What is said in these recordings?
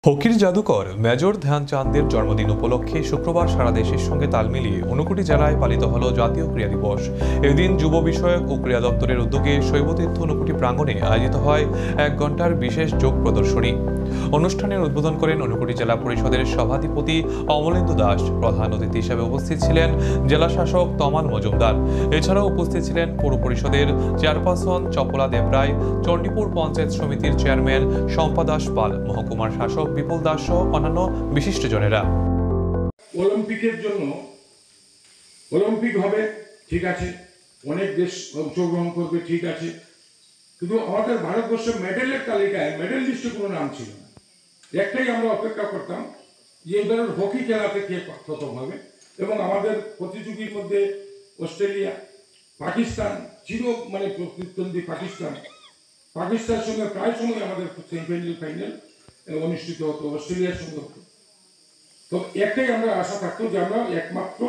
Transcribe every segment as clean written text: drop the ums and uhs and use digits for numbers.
হকির জাদুকর মেজর ধ্যানচাঁদের জন্মদিন উপলক্ষে শুক্রবার সারা দেশের সঙ্গে তাল মিলিয়ে ঊনকোটি জেলায় পালিত হল জাতীয় ক্রীড়া দিবস। এদিন যুব বিষয়ক ও ক্রীড়া দপ্তরের উদ্যোগে শৈবতীর্থ ঊনকোটি প্রাঙ্গণে আয়োজিত হয় 1 ঘণ্টার বিশেষ যোগ প্রদর্শনী। অনুষ্ঠানের উদ্বোধন করেন ঊনকোটি জেলা পরিষদের সভাধিপতি অমলেন্দু দাস। প্রধান অতিথি হিসেবে উপস্থিত ছিলেন জেলা শাসক তমাল মজুমদার। এছাড়াও উপস্থিত ছিলেন পৌর পরিষদের চেয়ারপারসন চপলা দেবরায়, চণ্ডীপুর পঞ্চায়েত সমিতির চেয়ারম্যান শম্পা দাস পাল, মহকুমার শাসক বিপুল দাস সহ অন্যান্য বিশিষ্টজনেরা। অলিম্পিকের জন্য অলিম্পিক হবে, ঠিক আছে, অনেক দেশ অংশগ্রহণ করবে, ঠিক আছে, কিন্তু আমাদের ভারতবর্ষের মেডেলের তালিকায় মেডেল লিস্টে কোনো নাম ছিল না। একটাই আমরা অপেক্ষা করতাম যে এবার হকি খেলাতে কে প্রথম হবে, এবং আমাদের প্রতিযোগীর মধ্যে অস্ট্রেলিয়া, পাকিস্তান চির প্রতিদ্বন্দ্বী পাকিস্তানের সঙ্গে প্রায় সময় আমাদের সেমিফাইনাল ফাইনাল অনুষ্ঠিত হতো, অস্ট্রেলিয়ার সঙ্গে হতো। তো একটাই আমরা আশা থাকতো যে আমরা একমাত্র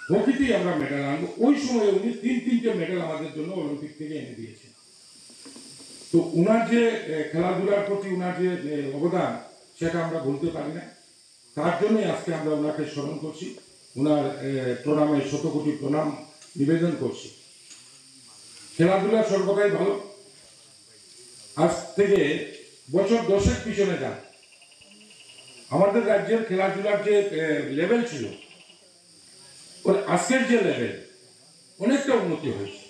হকিতেই আমরা মেডেল আনবো। ওই সময় উনি তিনটে মেডেল আমাদের জন্য অলিম্পিক থেকে এনে দিয়েছেন। তো উনার যে খেলাধুলার প্রতি উনার যে অবদান, সেটা আমরা ভুলতে পারি না। তার জন্যই আজকে আমরা ওনাকে স্মরণ করছি, ওনার প্রণামে 100 কোটি প্রণাম নিবেদন করছি। খেলাধুলা সর্বদাই ভালো। আজ থেকে বছর 10 পিছনে যান, আমাদের রাজ্যের খেলাধুলার যে লেভেল ছিল, ওর আজকের যে লেভেল, অনেকটা উন্নতি হয়েছে।